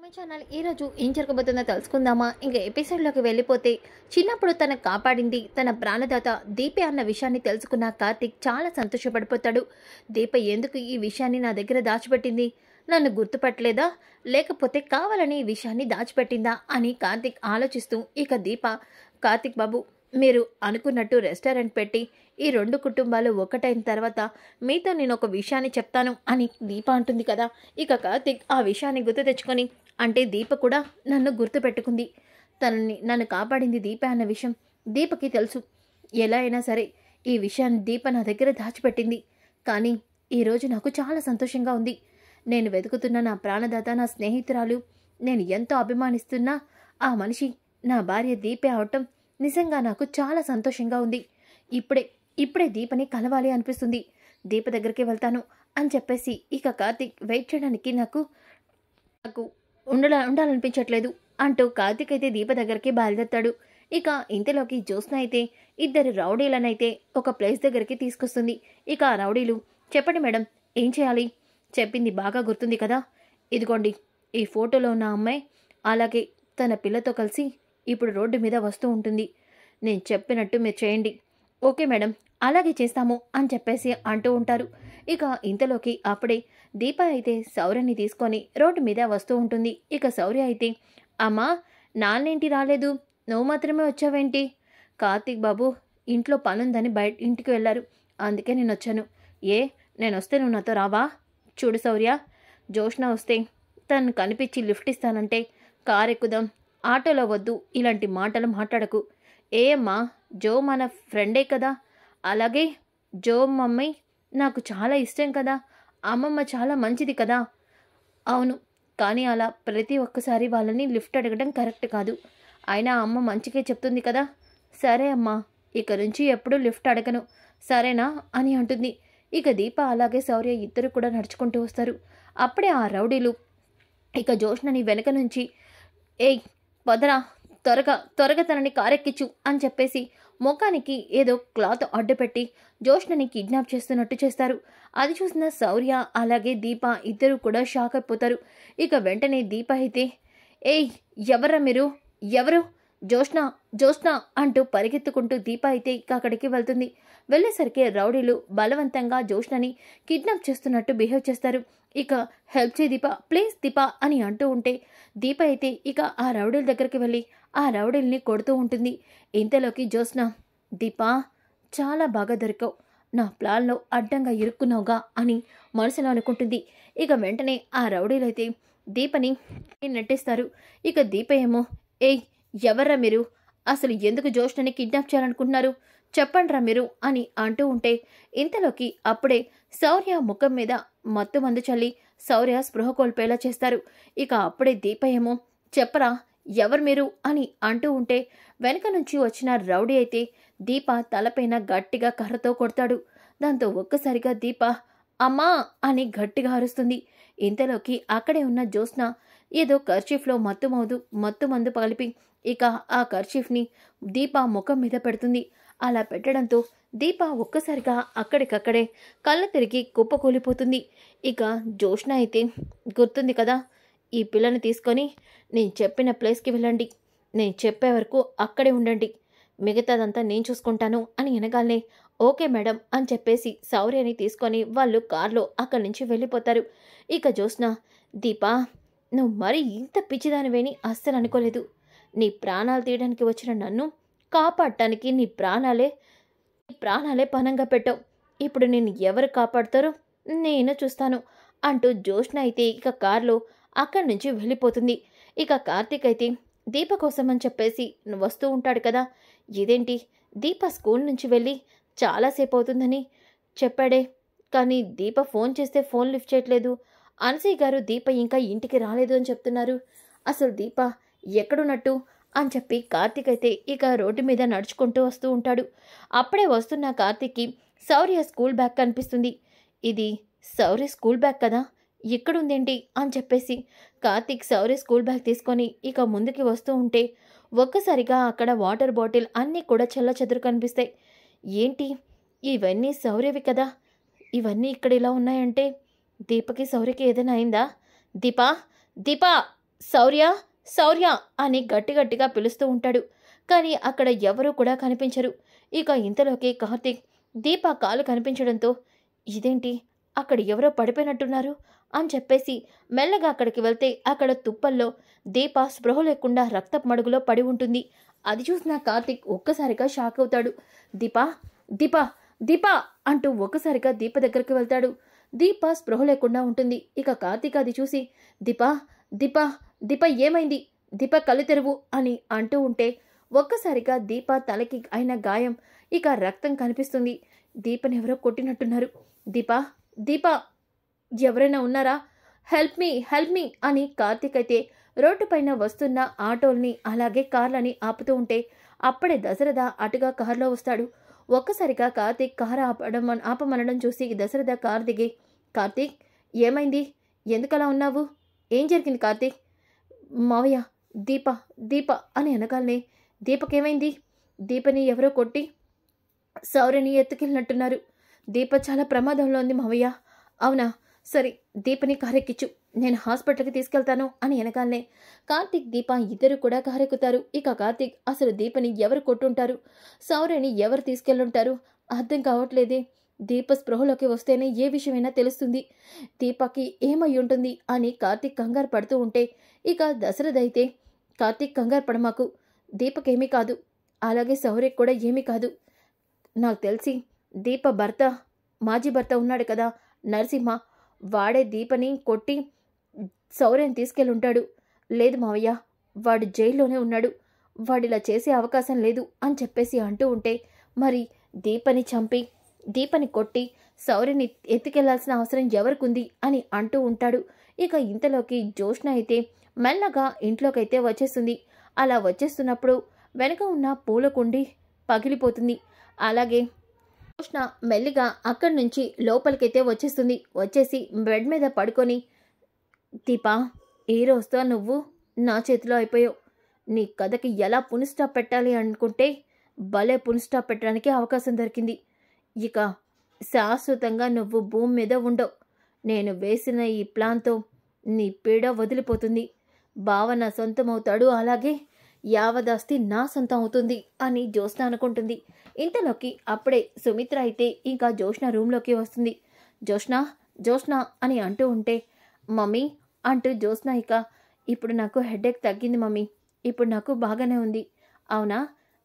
My channel ఈరోజు ఏం జరగబోతుందో తెలుసుకుందామా? ఇంకా ఎపిసోడ్లోకి వెళ్ళిపోతే, చిన్నప్పుడు తనకు కాపాడింది తన ప్రాణదాత దీపే అన్న విషయాన్ని తెలుసుకున్న కార్తిక్ చాలా సంతోషపడిపోతాడు. దీప ఎందుకు ఈ విషయాన్ని నా దగ్గర దాచిపెట్టింది? నన్ను గుర్తుపట్టలేదా, లేకపోతే కావాలని ఈ విషయాన్ని దాచిపెట్టిందా అని కార్తిక్ ఆలోచిస్తూ, ఇక దీప, కార్తిక్ బాబు మీరు అనుకున్నట్టు రెస్టారెంట్ పెట్టి ఈ రెండు కుటుంబాలు ఒక్కటైన తర్వాత మీతో నేను ఒక విషయాన్ని చెప్తాను అని దీప అంటుంది కదా. ఇక కార్తిక్ ఆ విషయాన్ని గుర్తు తెచ్చుకొని, అంటే దీప కూడా నన్ను గుర్తు పెట్టుకుంది, నన్ను కాపాడింది దీప అన్న విషయం దీపకి తెలుసు. ఎలా అయినా సరే ఈ విషయాన్ని దీప నా దగ్గర దాచిపెట్టింది. కానీ ఈరోజు నాకు చాలా సంతోషంగా ఉంది. నేను వెతుకుతున్న నా ప్రాణదాత, నా స్నేహితురాలు, నేను ఎంతో అభిమానిస్తున్నా ఆ మనిషి నా భార్య దీపే అవటం నిజంగా నాకు చాలా సంతోషంగా ఉంది. ఇప్పుడే దీపని కలవాలి అనిపిస్తుంది. దీప దగ్గరికి వెళ్తాను అని చెప్పేసి ఇక కార్తిక్ వెయిట్ చేయడానికి నాకు ఉండాలనిపించట్లేదు అంటూ కార్తిక్ అయితే దీప దగ్గరికి బయలుదేరుతాడు. ఇక ఇంతలోకి జ్యోత్స్న అయితే ఇద్దరు రౌడీలనైతే ఒక ప్లేస్ దగ్గరికి తీసుకొస్తుంది. ఇక ఆ రౌడీలు, చెప్పండి మేడం ఏం చేయాలి? చెప్పింది బాగా గుర్తుంది కదా, ఇదిగోండి ఈ ఫోటోలో ఉన్న అమ్మాయి అలాగే తన పిల్లతో కలిసి ఇప్పుడు రోడ్డు మీద వస్తూ ఉంటుంది. నేను చెప్పినట్టు మీరు చేయండి. ఓకే మేడం అలాగే చేస్తాము అని చెప్పేసి అంటూ ఉంటారు. ఇక ఇంతలోకి అప్పుడే దీప అయితే శౌర్యని తీసుకొని రోడ్డు మీద వస్తూ ఉంటుంది. ఇక శౌర్య అయితే, అమ్మా నాన్నేంటి రాలేదు, నువ్వు మాత్రమే వచ్చావేంటి? కార్తిక్ బాబు ఇంట్లో పనుందని ఇంటికి వెళ్ళారు, అందుకే నేను వచ్చాను. నేను వస్తే నువ్వు నాతో రావా? చూడు శౌర్య, జ్యోత్స్న వస్తే తను కనిపించి లిఫ్ట్ ఇస్తానంటే కారు ఎక్కుదాం, ఆటోలో వద్దు, ఇలాంటి మాటలు మాట్లాడకు. అమ్మా జో మన ఫ్రెండే కదా, అలాగే జో మమ్మీ నాకు చాలా ఇష్టం కదా, అమ్మమ్మ చాలా మంచిది కదా. అవును, కానీ అలా ప్రతి ఒక్కసారి వాళ్ళని లిఫ్ట్ అడగడం కరెక్ట్ కాదు. అయినా అమ్మ మంచిగా చెప్తుంది కదా. సరే అమ్మా, ఇక నుంచి ఎప్పుడూ లిఫ్ట్ అడగను సరేనా అని అంటుంది. ఇక దీప అలాగే శౌర్య ఇద్దరు కూడా నడుచుకుంటూ వస్తారు. అప్పుడే ఆ రౌడీలు ఇక జ్యోత్స్నని వెనక నుంచి, ఏయ్ పదరా, త్వరగా తనని కారెక్కిచ్చు అని చెప్పేసి ముఖానికి ఏదో క్లాత్ అడ్డుపెట్టి జ్యోత్స్నని కిడ్నాప్ చేస్తున్నట్టు చేస్తారు. అది చూసిన శౌర్య అలాగే దీప ఇద్దరు కూడా షాక్ అయిపోతారు. ఇక వెంటనే దీప అయితే, ఏయ్ ఎవర్రా మీరు, ఎవరు? జ్యోత్స్న అంటూ పరిగెత్తుకుంటూ దీప అయితే ఇక అక్కడికి వెళ్తుంది. వెళ్ళేసరికి రౌడీలు బలవంతంగా జ్యోత్స్నని కిడ్నాప్ చేస్తున్నట్టు బిహేవ్ చేస్తారు. ఇక హెల్ప్ చేయి దీప, ప్లీజ్ దీప అని అంటూ ఉంటే దీప అయితే ఇక ఆ రౌడీల దగ్గరికి వెళ్ళి ఆ రౌడీల్ని కొడుతూ ఉంటుంది. ఇంతలోకి జ్యోత్స్న, దీప చాలా బాగా దొరికావు, నా ప్లాన్లో అడ్డంగా ఇరుక్కున్నావుగా అని మనసులో అనుకుంటుంది. ఇక వెంటనే ఆ రౌడీలైతే దీపని నెట్టేస్తారు. ఇక దీప ఏమో, ఏయ్ ఎవర్రా మీరు, అసలు ఎందుకు జ్యోత్స్నని కిడ్నాప్ చేయాలనుకుంటున్నారు, చెప్పండ్రా మీరు అని అంటూ ఉంటే ఇంతలోకి అప్పుడే శౌర్య ముఖం మీద మత్తు మందు చల్లి శౌర్య స్పృహ కోల్పోయేలా చేస్తారు. ఇక అప్పుడే దీప ఏమో, చెప్పరా ఎవరు మీరు అని అంటూ ఉంటే వెనక నుంచి వచ్చిన రౌడీ అయితే దీప తలపైన గట్టిగా కర్రతో కొడతాడు. దాంతో ఒక్కసారిగా దీప అమ్మా అని గట్టిగా అరుస్తుంది. ఇంతలోకి అక్కడే ఉన్న జ్యోత్స్న ఏదో కర్చీఫ్లో మత్తు మందు కలిపి ఇక ఆ కర్చీఫ్ని దీప ముఖం మీద పెడుతుంది. అలా పెట్టడంతో దీప ఒక్కసారిగా అక్కడికక్కడే కళ్ళు తిరిగి కుప్పకూలిపోతుంది. ఇక జ్యోత్స్న అయితే, గుర్తుంది కదా, ఈ పిల్లని తీసుకొని నేను చెప్పిన ప్లేస్కి వెళ్ళండి, నేను చెప్పే వరకు అక్కడే ఉండండి, మిగతాదంతా నేను చూసుకుంటాను అని అనగానే ఓకే మేడం అని చెప్పేసి శౌర్యని తీసుకొని వాళ్ళు కార్లో అక్కడి నుంచి వెళ్ళిపోతారు. ఇక జ్యోత్స్న, దీపా నువ్వు మరి ఇంత పిచ్చిదానివేని అస్సలు అనుకోలేదు. నీ ప్రాణాలు తీయడానికి వచ్చిన నన్ను కాపాడటానికి నీ ప్రాణాలే పనంగా పెట్టావు. ఇప్పుడు నేను ఎవరు కాపాడుతారో నేను చూస్తాను అంటూ జ్యోత్స్న అయితే ఇక కారులో అక్కడి నుంచి వెళ్ళిపోతుంది. ఇక కార్తిక్ అయితే దీప కోసం అని చెప్పేసి వస్తూ ఉంటాడు కదా. ఇదేంటి, దీప స్కూల్ నుంచి వెళ్ళి చాలాసేపు అవుతుందని చెప్పాడే, కానీ దీప ఫోన్ చేస్తే ఫోన్ లిఫ్ట్ చేయట్లేదు, అనసూయ గారు దీప ఇంకా ఇంటికి రాలేదు అని చెప్తున్నారు, అసలు దీప ఎక్కడున్నట్టు అని చెప్పి కార్తిక్ అయితే ఇక రోడ్డు మీద నడుచుకుంటూ వస్తూ ఉంటాడు. అప్పుడే వస్తున్న కార్తిక్కి శౌర్య స్కూల్ బ్యాగ్ కనిపిస్తుంది. ఇది శౌర్య స్కూల్ బ్యాగ్ కదా, ఎక్కడుందేంటి అని చెప్పేసి కార్తిక్ శౌర్య స్కూల్ బ్యాగ్ తీసుకొని ఇక ముందుకి వస్తూ ఉంటే ఒక్కసారిగా అక్కడ వాటర్ బాటిల్ అన్నీ కూడా చెల్లచెదురు కనిపిస్తాయి. ఏంటి ఇవన్నీ శౌర్యవి కదా, ఇవన్నీ ఇక్కడ ఇలా ఉన్నాయంటే దీపకి శౌర్యకి ఏదైనా అయిందా? దీపా శౌర్య, శౌర్య అని గట్టిగా పిలుస్తూ ఉంటాడు. కానీ అక్కడ ఎవరూ కూడా కనిపించరు. ఇక ఇంతలోకి కార్తీక్ దీప కాలు కనిపించడంతో ఇదేంటి అక్కడ ఎవరో పడిపోయినట్టున్నారు అని చెప్పేసి మెల్లగా అక్కడికి వెళ్తే అక్కడ తుప్పల్లో దీప స్పృహ లేకుండా రక్తపు మడుగులో పడి ఉంటుంది. అది చూసిన కార్తీక్ ఒక్కసారిగా షాక్ అవుతాడు. దీపా, దీపా, దీపా అంటూ ఒక్కసారిగా దీప దగ్గరికి వెళ్తాడు. దీప స్పృహ లేకుండా ఉంటుంది. ఇక కార్తీక్ అది చూసి దీపా, దీపా, దీప ఏమైంది, దీప కళ్ళు తెరువు అని అంటూ ఉంటే ఒక్కసారిగా దీప తలకి అయిన గాయం, ఇక రక్తం కనిపిస్తుంది. దీపని ఎవరో కొట్టినట్టున్నారు. దీపా, దీపా, ఎవరైనా ఉన్నారా, హెల్ప్ మీ, హెల్ప్ మీ అని కార్తీక్ అయితే రోడ్డు పైన వస్తున్న ఆటోల్ని అలాగే కార్లని ఆపుతూ ఉంటే అప్పుడే దశరథ అటుగా కారులో వస్తాడు. ఒక్కసారిగా కార్తీక్ కారు ఆపమనడం చూసి దశరథ కారు దిగి కార్తీక్ ఏమైంది, ఎందుకలా ఉన్నావు, ఏం జరిగింది కార్తీక్? మావయ్య, దీప, దీప అని అనగానే దీపకేమైంది, దీపని ఎవరో కొట్టి శౌర్యని ఎత్తుకెళ్ళినట్టున్నారు. దీప చాలా ప్రమాదంలో ఉంది మావయ్య. అవునా, సరే దీపని కారెక్కిచ్చు, నేను హాస్పిటల్కి తీసుకెళ్తాను అని అనగానే కార్తీక్ దీప ఇద్దరు కూడా కారెక్కుతారు. ఇక కార్తీక్ అసలు దీపని ఎవరు కొట్టుంటారు, శౌర్యని ఎవరు తీసుకెళ్ళుంటారు అర్థం కావట్లేదే. దీప స్పృహలోకి వస్తేనే ఏ విషయమైనా తెలుస్తుంది. దీపకి ఏమై ఉంటుంది అని కార్తీక్ కంగారు పడుతూ ఉంటే ఇక దశరథ అయితే కార్తీక్ కంగారు పడమాకు, దీపకేమీ కాదు, అలాగే శౌర్యకి కూడా ఏమీ కాదు. నాకు తెలిసి దీప భర్త, మాజీ భర్త ఉన్నాడు కదా నరసింహ, వాడే దీపని కొట్టి శౌర్యని తీసుకెళ్ళుంటాడు. లేదు మావయ్య, వాడు జైల్లోనే ఉన్నాడు, వాడిలా చేసే అవకాశం లేదు అని చెప్పేసి అంటూ ఉంటే మరి దీపని చంపి దీపని కొట్టి శౌర్యని ఎత్తుకెళ్లాల్సిన అవసరం ఎవరికుంది అని అంటూ ఉంటాడు. ఇక ఇంతలోకి జోష్న అయితే మెల్లగా ఇంట్లోకైతే వచ్చేస్తుంది. అలా వచ్చేస్తున్నప్పుడు వెనక ఉన్న పూల కుండి పగిలిపోతుంది. అలాగే జోష్న మెల్లిగా అక్కడి నుంచి లోపలికైతే వచ్చేస్తుంది. వచ్చేసి బెడ్ మీద పడుకొని దీపా, ఏ రోజుతో నువ్వు నా చేతిలో అయిపోయావు. నీ కథకి ఎలా పునిస్టాప్ పెట్టాలి అనుకుంటే భలే పునిస్టాప్ పెట్టడానికి అవకాశం దొరికింది. ఇక శాశ్వతంగా నువ్వు భూమి మీద ఉండవు. నేను వేసిన ఈ ప్లాన్తో నీ పీడ వదిలిపోతుంది. బావ నా సొంతం అవుతాడు, అలాగే యావదాస్తి నా సొంతం అవుతుంది అని జోష్న అనుకుంటుంది. ఇంతలోకి అప్పుడే సుమిత్ర అయితే ఇంకా జోష్న రూమ్లోకి వస్తుంది. జోష్న, జోష్న అని అంటూ ఉంటే మమ్మీ అంటూ జోష్న ఇక ఇప్పుడు నాకు హెడేక్ తగ్గింది మమ్మీ, ఇప్పుడు నాకు బాగానే ఉంది. అవునా,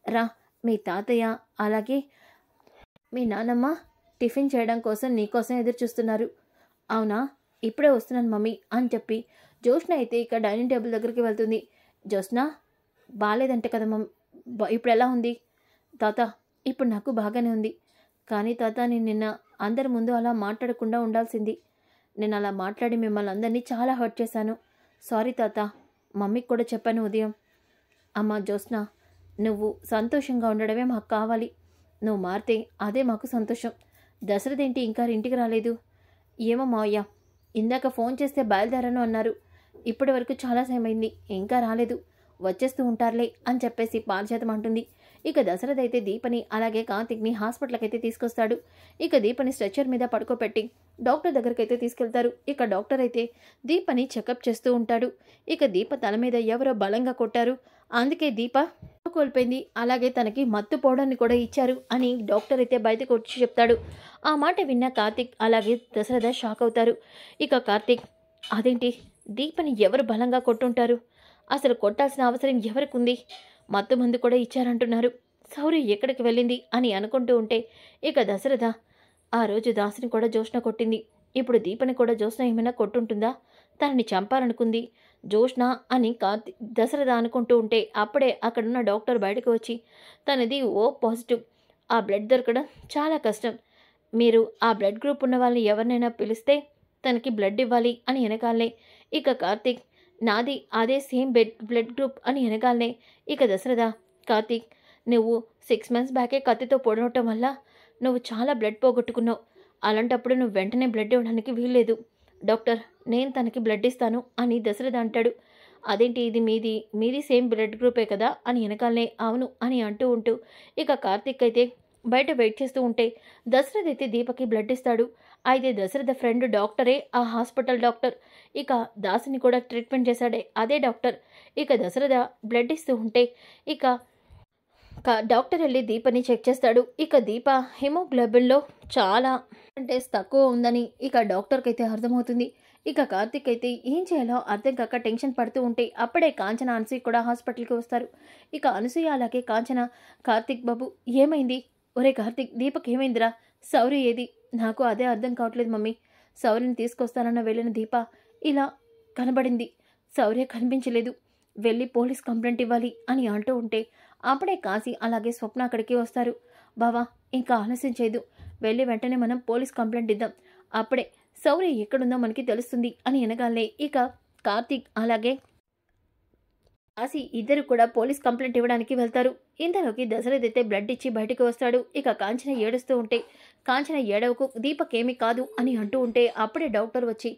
రా, మీ తాతయ్య అలాగే మీ నానమ్మ టిఫిన్ చేయడం కోసం నీకోసం ఎదురు చూస్తున్నారు. అవునా, ఇప్పుడే వస్తున్నాను మమ్మీ అని చెప్పి జోష్న అయితే ఇక డైనింగ్ టేబుల్ దగ్గరికి వెళ్తుంది. జోష్న, బాగాలేదంటే కదా మమ్మీ, ఇప్పుడు ఎలా ఉంది? తాత, ఇప్పుడు నాకు బాగానే ఉంది. కానీ తాత, నేను నిన్న అందరి ముందు అలా మాట్లాడకుండా ఉండాల్సింది. నేను అలా మాట్లాడి మిమ్మల్ని అందరినీ చాలా హర్ట్ చేశాను. సారీ తాత, మమ్మీకి కూడా చెప్పాను ఉదయం. అమ్మ జోష్న, నువ్వు సంతోషంగా ఉండడమే మాకు కావాలి. నువ్వు మారితే అదే మాకు సంతోషం. దశరథేంటి ఇంకా ఇంటికి రాలేదు? ఏమో మావయ్య, ఇందాక ఫోన్ చేస్తే బయలుదేరాను అన్నారు. ఇప్పటి వరకు చాలా సమయం అయింది, ఇంకా రాలేదు. వచ్చేస్తూ ఉంటారులే అని చెప్పేసి పారిజాతం అంటుంది. ఇక దశరథ అయితే దీపని అలాగే కార్తీక్ని హాస్పిటల్కి అయితే తీసుకొస్తాడు. ఇక దీపని స్ట్రెచ్చర్ మీద పడుకోబెట్టి డాక్టర్ దగ్గరికి అయితే తీసుకెళ్తారు. ఇక డాక్టర్ అయితే దీపని చెకప్ చేస్తూ ఉంటాడు. ఇక దీప తల మీద ఎవరో బలంగా కొట్టారు, అందుకే దీప కోల్పోయింది, అలాగే తనకి మత్తు పౌడర్ని కూడా ఇచ్చారు అని డాక్టర్ అయితే బయటకు వచ్చి చెప్తాడు. ఆ మాట విన్న కార్తీక్ అలాగే దశరథ షాక్ అవుతారు. ఇక కార్తీక్, అదేంటి, దీపని ఎవరు బలంగా కొట్టుంటారు? అసలు కొట్టాల్సిన అవసరం ఎవరికి ఉంది? మత్తు మందు కూడా ఇచ్చారంటున్నారు. శౌర్య ఎక్కడికి వెళ్ళింది అని అనుకుంటూ ఉంటే ఇక దశరథ, ఆ రోజు దాసుని కూడా జోష్న కొట్టింది, ఇప్పుడు దీపని కూడా జోష్న ఏమైనా కొట్టుంటుందా? తనని చంపాలనుకుంది జోష్న అని దశరథ అనుకుంటూ ఉంటే అప్పుడే అక్కడున్న డాక్టర్ బయటకు వచ్చి తనది ఓ పాజిటివ్, ఆ బ్లడ్ దొరకడం చాలా కష్టం. మీరు ఆ బ్లడ్ గ్రూప్ ఉన్న వాళ్ళని ఎవరినైనా పిలిస్తే తనకి బ్లడ్ ఇవ్వాలి అని వెనకాలనే ఇక కార్తీక్, నాది అదే సేమ్ బ్లడ్ గ్రూప్ అని వెనకాలనే ఇక దశరథ, కార్తీక్, నువ్వు 6 months బ్యాకే కత్తితో పొడవటం వల్ల నువ్వు చాలా బ్లడ్ పోగొట్టుకున్నావు. అలాంటప్పుడు నువ్వు వెంటనే బ్లడ్ ఇవ్వడానికి వీల్లేదు. డాక్టర్, నేను తనకి బ్లడ్ ఇస్తాను అని దశరథ అంటాడు. అదేంటి, ఇది మీది సేమ్ బ్లడ్ గ్రూపే కదా అని వెనకాలనే అవును అని అంటూ ఉంటూ ఇక కార్తీక్ అయితే బయట వెయిట్ చేస్తూ ఉంటే దశరథ్ అయితే దీపకి బ్లడ్ ఇస్తాడు. అయితే దశరథ ఫ్రెండ్ డాక్టరే ఆ హాస్పిటల్ డాక్టర్. ఇక దాసుని కూడా ట్రీట్మెంట్ చేశాడే అదే డాక్టర్. ఇక దశరథ బ్లడ్ ఇస్తూ ఉంటే ఇక డాక్టర్ వెళ్ళి దీపని చెక్ చేస్తాడు. ఇక దీప హిమోగ్లోబిన్లో చాలా తక్కువ ఉందని ఇక డాక్టర్కి అయితే అర్థమవుతుంది. ఇక కార్తిక్ అయితే ఏం చేయాలో అర్థం కాక టెన్షన్ పడుతూ ఉంటే అప్పుడే కాంచన అనసూయ కూడా హాస్పిటల్కి వస్తారు. ఇక అనసూయ అలాగే కాంచన, కార్తిక్ బాబు ఏమైంది? ఒరే కార్తిక్, దీపక్ ఏమైందిరా? సౌర్య ఏది? నాకు అదే అర్థం కావట్లేదు మమ్మీ. సౌర్యని తీసుకొస్తానన్న వెళ్ళిన దీప ఇలా కనబడింది, సౌర్య కనిపించలేదు, వెళ్ళి పోలీస్ కంప్లైంట్ ఇవ్వాలి అని అంటూ ఉంటే అప్పుడే కాశీ అలాగే స్వప్న అక్కడికి వస్తారు. బావా, ఇంకా ఆలస్యం చేయదు, వెళ్ళి వెంటనే మనం పోలీస్ కంప్లైంట్ ఇద్దాం, అప్పుడే సౌర్య ఎక్కడుందో మనకి తెలుస్తుంది అని అనగానే ఇక కార్తీక్ అలాగే కాశీ ఇద్దరు కూడా పోలీస్ కంప్లైంట్ ఇవ్వడానికి వెళ్తారు. ఇంతలోకి దశరథ్ అయితే బ్లడ్ ఇచ్చి బయటకు వస్తాడు. ఇక కాంచన ఏడుస్తూ ఉంటే కాంచన ఏడవకు, దీపక్ ఏమీ కాదు అని అంటూ ఉంటే అప్పుడే డాక్టర్ వచ్చి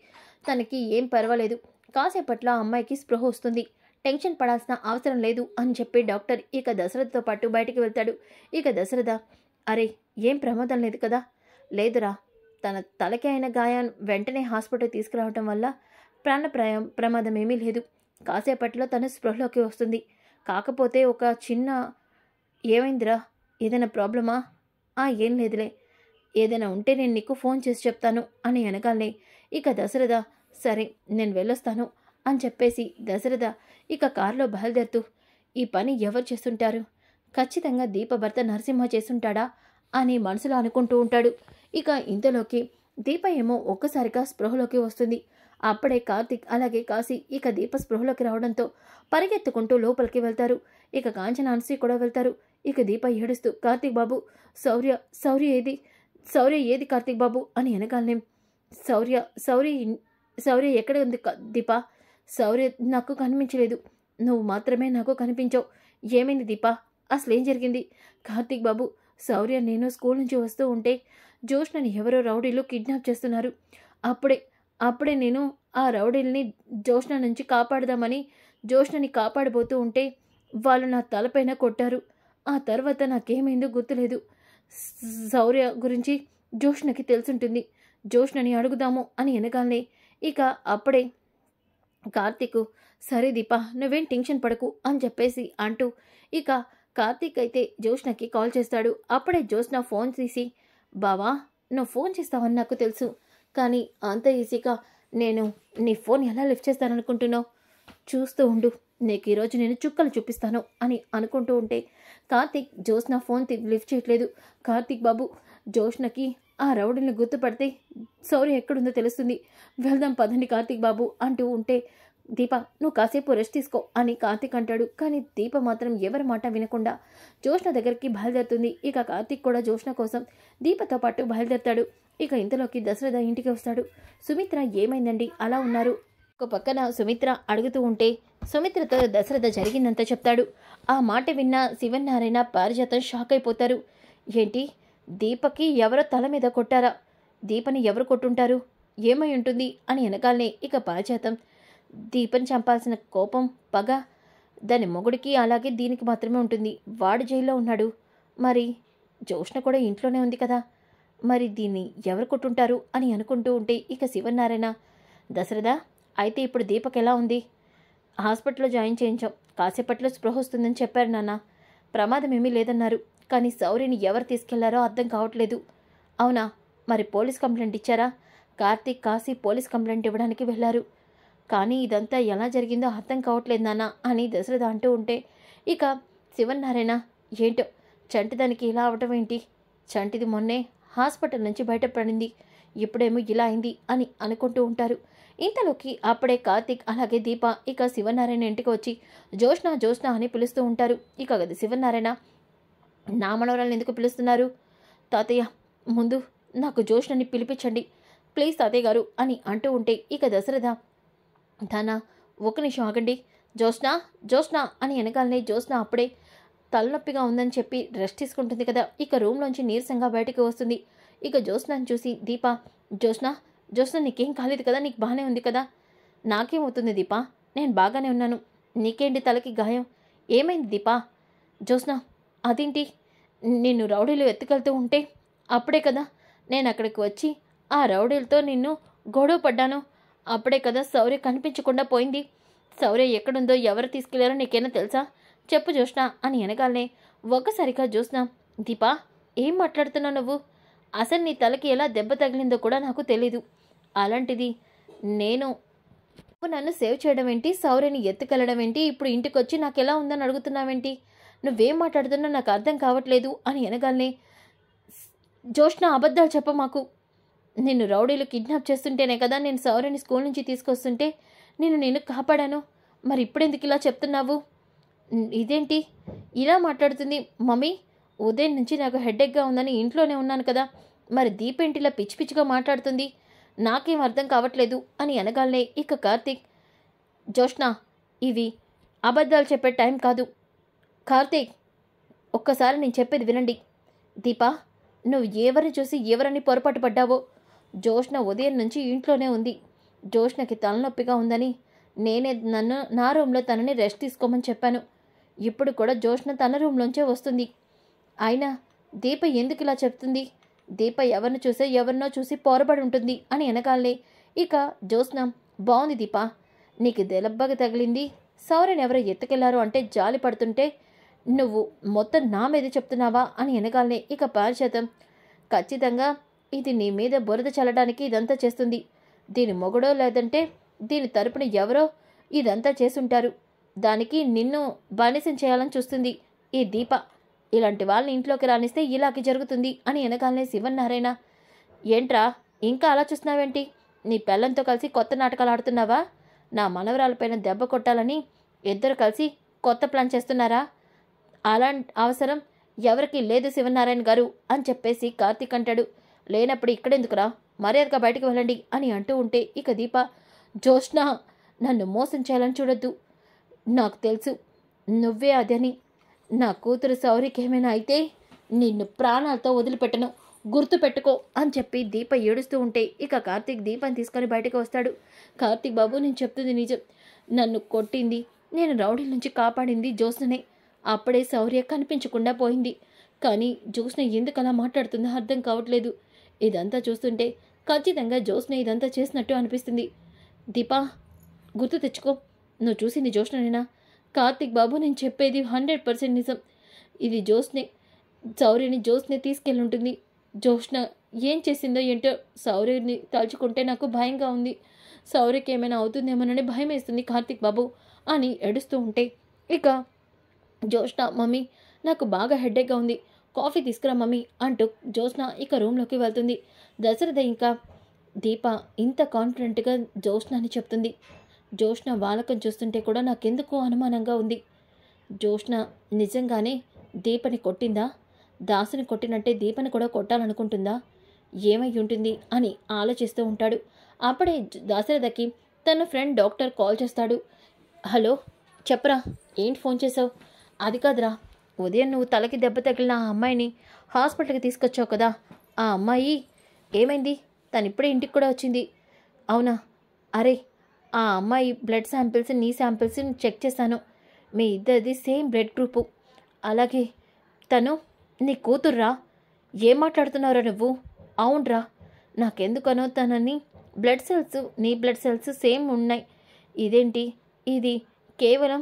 తనకి ఏం పర్వాలేదు, కాసేపట్లో అమ్మాయికి స్పృహ వస్తుంది, టెన్షన్ పడాల్సిన అవసరం లేదు అని చెప్పి డాక్టర్ ఇక దశరథ్తో పాటు బయటికి వెళ్తాడు. ఇక దశరథ, అరే ఏం ప్రమాదం లేదు కదా? లేదురా, తన తలకి అయిన గాయం వెంటనే హాస్పిటల్ తీసుకురావటం వల్ల ప్రమాదం ఏమీ లేదు, కాసేపట్లో తను స్పృహలోకి వస్తుంది, కాకపోతే ఒక చిన్న ఏమైందిరా, ఏదైనా ప్రాబ్లమా? ఏం లేదులే, ఏదైనా ఉంటే నేను నీకు ఫోన్ చేసి చెప్తాను అని అనగానే ఇక దశరథ సరే నేను వెళ్ళొస్తాను అని చెప్పేసి దశరథ ఇక కారులో బయలుదేరుతూ ఈ పని ఎవరు చేస్తుంటారు, ఖచ్చితంగా దీప భర్త నరసింహ చేస్తుంటాడా అని మనసులో అనుకుంటూ ఉంటాడు. ఇక ఇంతలోకి దీప ఏమో ఒక్కసారిగా స్పృహలోకి వస్తుంది. అప్పుడే కార్తిక్ అలాగే కాశీ ఇక దీప స్పృహలోకి రావడంతో పరిగెత్తుకుంటూ లోపలికి వెళ్తారు. ఇక కాంచన అనసూయ కూడా వెళ్తారు. ఇక దీప ఏడుస్తూ కార్తిక్ బాబు, సౌర్య ఏది కార్తిక్ బాబు అని అనగానే సౌర్య ఎక్కడ ఉంది దీప? సౌర్య నాకు కనిపించలేదు, నువ్వు మాత్రమే నాకు కనిపించావు, ఏమైంది దీప? అసలేం జరిగింది? కార్తిక్ బాబు, సౌర్య నేను స్కూల్ నుంచి వస్తూ ఉంటే జోష్నని ఎవరో రౌడీలు కిడ్నాప్ చేస్తున్నారు, అప్పుడే నేను ఆ రౌడీల్ని జోష్న నుంచి కాపాడదామని జోష్నని కాపాడబోతూ ఉంటే వాళ్ళు నా తలపైన కొట్టారు, ఆ తర్వాత నాకేమైందో గుర్తులేదు, సౌర్య గురించి జోష్నకి తెలుసుంటుంది, జోష్నని అడుగుదాము అని అనగానే ఇక అప్పుడే కార్తీక్ సరే దీప నువ్వేం టెన్షన్ పడకు అని చెప్పేసి అంటూ ఇక కార్తీక్ అయితే జోష్నకి కాల్ చేస్తాడు. అప్పుడే జోష్న ఫోన్ తీసి బావా నువ్వు ఫోన్ చేస్తావని నాకు తెలుసు, కానీ అంత ఈజీగా నేను నీ ఫోన్ ఎలా లిఫ్ట్ చేస్తాననుకుంటున్నావు? చూస్తూ ఉండు, నీకు ఈరోజు నేను చుక్కలు చూపిస్తాను అని అనుకుంటూ ఉంటే కార్తీక్ జోష్న ఫోన్ లిఫ్ట్ చేయట్లేదు. కార్తీక్ బాబు, జోష్నకి ఆ రౌడీని గుర్తుపడితే సౌర్య ఎక్కడుందో తెలుస్తుంది, వెళ్దాం పదండి కార్తీక్ బాబు అంటూ ఉంటే దీప నువ్వు కాసేపు రెస్ట్ తీసుకో అని కార్తీక్ అంటాడు. కానీ దీప మాత్రం ఎవరి మాట వినకుండా జోష్న దగ్గరికి బయలుదేరుతుంది. ఇక కార్తీక్ కూడా జోష్న కోసం దీపతో పాటు బయలుదేరుతాడు. ఇక ఇంతలోకి దశరథ ఇంటికి వస్తాడు. సుమిత్ర ఏమైందండి అలా ఉన్నారు? ఒక పక్కన సుమిత్ర అడుగుతూ ఉంటే సుమిత్రతో దశరథ జరిగిందంత చెప్తాడు. ఆ మాట విన్న శివనారాయణ పారిజాతం షాక్ అయిపోతారు. ఏంటి, దీపకి ఎవరో తల మీద కొట్టారా? దీపని ఎవరు కొట్టుంటారు, ఏమై ఉంటుంది అని అనగానే ఇక పారిజాతం దీపని చంపాల్సిన కోపం పగ దాని మొగుడికి అలాగే దీనికి మాత్రమే ఉంటుంది, వాడు జైల్లో ఉన్నాడు, మరి జోష్న కూడా ఇంట్లోనే ఉంది కదా, మరి దీన్ని ఎవరు కొట్టుంటారు అని అనుకుంటూ ఉంటే ఇక శివనారాయణ దశరథ అయితే ఇప్పుడు దీపక్ ఎలా ఉంది? హాస్పిటల్లో జాయిన్ చేయించాం, కాసేపట్లో స్పృహ వస్తుందని చెప్పారు నాన్న, ప్రమాదం ఏమీ లేదన్నారు, కానీ సౌర్యని ఎవరు తీసుకెళ్లారో అర్థం కావట్లేదు. అవునా, మరి పోలీస్ కంప్లైంట్ ఇచ్చారా? కార్తీక్ కాశీ పోలీస్ కంప్లైంట్ ఇవ్వడానికి వెళ్ళారు, కానీ ఇదంతా ఎలా జరిగిందో అర్థం కావట్లేదు నాన్న అని దశరథ అంటూ ఉంటే ఇక శివనారాయణ ఏంటో చంటిదానికి ఇలా అవటం ఏంటి, చంటిది మొన్నే హాస్పిటల్ నుంచి బయటపడింది, ఇప్పుడేమో ఇలా అయింది అని అనుకుంటూ ఉంటారు. ఇంతలోకి అప్పుడే కార్తీక్ అలాగే దీప ఇక శివనారాయణ ఇంటికి వచ్చి జోష్న అని పిలుస్తూ ఉంటారు. ఇక శివనారాయణ నా మనవరాలను ఎందుకు పిలుస్తున్నారు? తాతయ్య ముందు నాకు జోష్నని పిలిపించండి ప్లీజ్ తాతయ్య గారు అని అంటూ ఉంటే ఇక దశరథ తానా ఒక నిమిషం ఆగండి, జోష్న అని వెనకాలనే జోష్న అప్పుడే తలనొప్పిగా ఉందని చెప్పి రెస్ట్ తీసుకుంటుంది కదా, ఇక రూమ్లోంచి నీరసంగా బయటికి వస్తుంది. ఇక జోష్నని చూసి దీప జోష్న నీకేం కాలేదు కదా, నీకు బాగానే ఉంది కదా? నాకేమవుతుంది దీపా, నేను బాగానే ఉన్నాను, నీకేంటి తలకి గాయం, ఏమైంది దీపా? జోష్న అదేంటి, నిన్ను రౌడీలు ఎత్తుకెళ్తూ ఉంటే అప్పుడే కదా నేను అక్కడికి వచ్చి ఆ రౌడీలతో నిన్ను గొడవ పడ్డాను. అప్పుడే కదా శౌర్య కనిపించకుండా పోయింది. శౌర్య ఎక్కడుందో ఎవరు తీసుకెళ్లారో నీకేనా తెలుసా? చెప్పు జ్యోత్స్న అని అనగానే ఒక్కసారిగా జ్యోత్స్న, దీపా ఏం మాట్లాడుతున్నావు నువ్వు? అసలు నీ తలకి ఎలా దెబ్బ తగిలిందో కూడా నాకు తెలీదు. అలాంటిది నేను నన్ను సేవ్ చేయడం ఏంటి, శౌర్యని ఎత్తుకెళ్ళడం ఏంటి, ఇప్పుడు ఇంటికొచ్చి నాకు ఎలా ఉందని అడుగుతున్నావేంటి? నువ్వేం మాట్లాడుతున్నా నాకు అర్థం కావట్లేదు అని అనగానే, జ్యోత్స్న అబద్ధాలు చెప్ప మాకు. నిన్ను రౌడీలు కిడ్నాప్ చేస్తుంటేనే కదా నేను శౌర్యని స్కూల్ నుంచి తీసుకొస్తుంటే నేను కాపాడాను. మరి ఇప్పుడెందుకు ఇలా చెప్తున్నావు? ఇదేంటి ఇలా మాట్లాడుతుంది? మమ్మీ, ఉదయం నుంచి నాకు హెడేక్గా ఉందని ఇంట్లోనే ఉన్నాను కదా, మరి దీపేంటి ఇలా పిచ్చి పిచ్చిగా మాట్లాడుతుంది? నాకేం అర్థం కావట్లేదు అని అనగానే ఇక కార్తీక్, జ్యోత్స్న ఇవి అబద్ధాలు చెప్పే టైం కాదు. కార్తీక్, ఒక్కసారి నేను చెప్పేది వినండి. దీపా, నువ్వు ఎవరిని చూసి ఎవరని పొరపాటు పడ్డావో? జ్యోత్స్న ఉదయం నుంచి ఇంట్లోనే ఉంది. జ్యోత్స్నకి తలనొప్పిగా ఉందని నేనే నా రూమ్లో తనని రెస్ట్ తీసుకోమని చెప్పాను. ఇప్పుడు కూడా జ్యోత్స్న తన రూమ్లోంచే వస్తుంది. అయినా దీప ఎందుకు ఇలా చెప్తుంది? దీప ఎవరిని చూసే ఎవరినో చూసి పోరబడి ఉంటుంది అని అనగానే ఇక జ్యోత్స్న, బాగుంది దీపా, నీకు దెబ్బగా తగిలింది, శౌర్యని ఎవరో ఎత్తుకెళ్లారు అంటే జాలి పడుతుంటే నువ్వు మొత్తం నా మీద చెప్తున్నావా అని అనగానే ఇక పారిజాతం, ఖచ్చితంగా ఇది నీ మీద బురద చల్లడానికి ఇదంతా చేస్తుంది. దీని మొగుడో లేదంటే దీని తరపున ఎవరో ఇదంతా చేసుంటారు. దానికి నిన్ను బానిసం చేయాలని చూస్తుంది ఈ దీప. ఇలాంటి వాళ్ళని ఇంట్లోకి రానిస్తే ఇలాగే జరుగుతుంది అని అనగానే శివనారాయణ, ఏంట్రా ఇంకా అలా చూస్తున్నావేంటి? నీ పెళ్ళంతో కలిసి కొత్త నాటకాలు ఆడుతున్నావా? నా మనవరాలపైన దెబ్బ కొట్టాలని ఇద్దరు కలిసి కొత్త ప్లాన్ చేస్తున్నారా? అలాంటి అవసరం ఎవరికి లేదు శివనారాయణ గారు అని చెప్పేసి కార్తీక్ అంటాడు. లేనప్పుడు ఇక్కడెందుకురా, మర్యాదగా బయటకు వెళ్ళండి అని అంటూ ఉంటే ఇక దీప, జ్యోత్స్న నన్ను మోసం చేయాలని చూడొద్దు. నాకు తెలుసు నువ్వే అదని. నా కూతురు శౌర్యకి ఏమైనా అయితే నిన్ను ప్రాణాలతో వదిలిపెట్టను, గుర్తుపెట్టుకో అని చెప్పి దీప ఏడుస్తూ ఉంటే ఇక కార్తీక్ దీపాన్ని తీసుకొని బయటకు వస్తాడు. కార్తీక్ బాబు, నేను చెప్తుంది నిజం. నన్ను కొట్టింది, నేను రౌడీల నుంచి కాపాడింది జ్యోత్స్ననే. అప్పుడే శౌర్య కనిపించకుండా పోయింది. కానీ జ్యోత్స్న ఎందుకు అలా మాట్లాడుతుందో అర్థం కావట్లేదు. ఇదంతా చూస్తుంటే ఖచ్చితంగా జ్యోత్స్న ఇదంతా చేసినట్టు అనిపిస్తుంది. దీపా, గుర్తు తెచ్చుకో, నువ్వు చూసింది జ్యోత్స్ననేనా? కార్తీక్ బాబు, నేను చెప్పేది 100% నిజం. ఇది జ్యోత్స్నే, శౌర్యని జ్యోత్స్నే తీసుకెళ్ళుంటుంది. జ్యోత్స్న ఏం చేసిందో ఏంటో శౌర్యని తలుచుకుంటే నాకు భయంగా ఉంది. శౌర్యకి ఏమైనా అవుతుందేమోనని భయం వేస్తుంది కార్తీక్ బాబు అని ఏడుస్తూ ఉంటే ఇక జ్యోత్స్న, మమ్మీ నాకు బాగా హెడేక్గా ఉంది, కాఫీ తీసుకురా మమ్మీ అంటూ జ్యోత్స్న ఇక రూమ్లోకి వెళ్తుంది. దశరథ ఇంకా దీప ఇంత కాన్ఫిడెంట్గా జ్యోత్స్న అని చెప్తుంది. జ్యోత్స్న వాలకం చూస్తుంటే కూడా నాకెందుకో అనుమానంగా ఉంది. జ్యోత్స్న నిజంగానే దీపని కొట్టిందా? దాసుని కొట్టినట్టే దీపని కూడా కొట్టాలనుకుంటుందా? ఏమై ఉంటుంది అని ఆలోచిస్తూ ఉంటాడు. అప్పుడే దశరథకి తన ఫ్రెండ్ డాక్టర్ కాల్ చేస్తాడు. హలో, చెప్పరా, ఏంటి ఫోన్ చేసావు? అది కాదురా, ఉదయం నువ్వు తలకి దెబ్బ తగిలిన ఆ అమ్మాయిని హాస్పిటల్కి తీసుకొచ్చావు కదా, ఆ అమ్మాయి ఏమైంది? తను ఇప్పుడే ఇంటికి కూడా వచ్చింది. అవునా? అరే, ఆ అమ్మాయి బ్లడ్ శాంపిల్స్ నీ శాంపిల్స్ చెక్ చేశాను. మీ ఇద్దరిది సేమ్ బ్లడ్ గ్రూపు. అలాగే తను నీ కూతుర్రా? ఏం మాట్లాడుతున్నావురా నువ్వు? అవునరా, నాకెందుకనో తనని బ్లడ్ సెల్స్ నీ బ్లడ్ సెల్స్ సేమ్ ఉన్నాయి. ఇదేంటి, ఇది కేవలం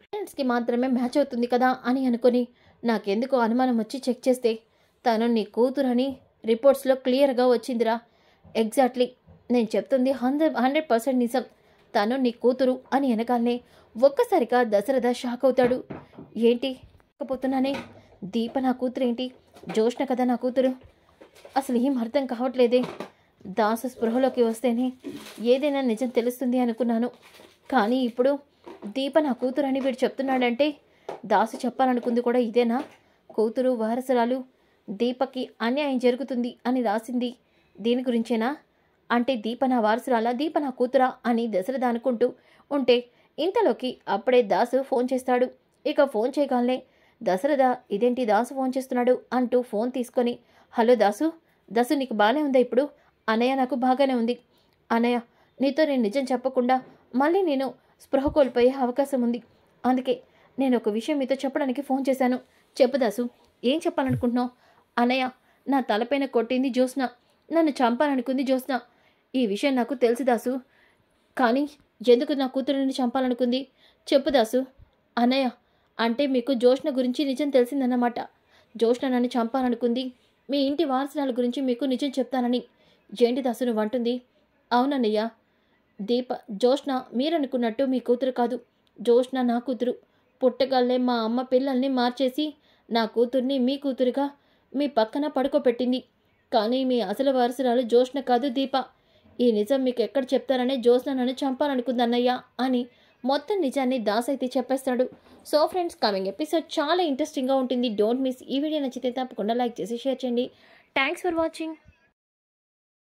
పేరెంట్స్కి మాత్రమే మ్యాచ్ అవుతుంది కదా అని అనుకుని నాకెందుకో అనుమానం వచ్చి చెక్ చేస్తే తను నీ కూతురని రిపోర్ట్స్లో క్లియర్గా వచ్చిందిరా. ఎగ్జాక్ట్లీ, నేను చెప్తుంది 100% నిజం. తను నీ కూతురు అని అనగానే ఒక్కసారిగా దశరథ షాక్ అవుతాడు. ఏంటి పోతున్నానే, దీప నా కూతురు ఏంటి? జ్యోత్స్న కదా నా కూతురు. అసలు ఏం అర్థం కావట్లేదే. దాసు స్పృహలోకి వస్తేనే ఏదైనా నిజం తెలుస్తుంది అనుకున్నాను. కానీ ఇప్పుడు దీప నా కూతురు అని వీడు చెప్తున్నాడంటే దాసు చెప్పాలనుకుంది కూడా ఇదేనా? కూతురు వారసురాలు, దీపకి అన్యాయం జరుగుతుంది అని రాసింది దీని గురించేనా? అంటే దీప నా వారసురాలా, దీప నా కూతురా అని దశరథ అనుకుంటూ ఉంటే ఇంతలోకి అప్పుడే దాసు ఫోన్ చేస్తాడు. ఇక ఫోన్ చేయగానే దశరథ, ఇదేంటి దాసు ఫోన్ చేస్తున్నాడు అంటూ ఫోన్ తీసుకొని, హలో దాసు, దాసు నీకు బాగానే ఉందా ఇప్పుడు? అన్నయ్య, నాకు బాగానే ఉంది అన్నయ్య. నీతో నేను నిజం చెప్పకుండా మళ్ళీ నేను స్పృహ కోల్పోయే అవకాశం ఉంది. అందుకే నేను ఒక విషయం మీతో చెప్పడానికి ఫోన్ చేశాను. చెప్పు దాసు, ఏం చెప్పాలనుకుంటున్నావు? అన్నయ్య, నా తలపైన కొట్టింది జ్యోత్స్న. నన్ను చంపాలనుకుంది జ్యోత్స్న. ఈ విషయం నాకు తెలుసు దాసు. కానీ ఎందుకు నా కూతురిని చంపాలనుకుంది? చెప్పు దాసు. అన్నయ్య, అంటే మీకు జ్యోత్స్న గురించి నిజం తెలిసిందన్నమాట. జ్యోత్స్న నన్ను చంపాలనుకుంది. మీ ఇంటి వారసురాల గురించి మీకు నిజం చెప్తానని. ఏంటి దాసు నువ్వంటుంది? అవునన్నయ్య. జ్యోత్స్న మీరనుకున్నట్టు మీ కూతురు కాదు. జ్యోత్స్న నా కూతురు. పుట్టగల్లే మా అమ్మ పిల్లల్ని మార్చేసి నా కూతుర్ని మీ కూతురుగా మీ పక్కన పడుకోబెట్టింది. కానీ మీ అసలు వారసురాలు జ్యోత్స్న కాదు, దీప. ఈ నిజం మీకు ఎక్కడ చెప్తారనే జ్యోత్స్న నన్ను చంపాలనుకుందన్నయ్య అని మొత్తం నిజాన్ని దాస్ అయితే చెప్పేస్తాడు. సో ఫ్రెండ్స్, కమింగ్ ఎపిసోడ్ చాలా ఇంట్రెస్టింగ్గా ఉంటుంది. Don't miss. ఈ వీడియో నచ్చితే తప్పకుండా లైక్ చేసి షేర్ చేయండి. Thanks for watching.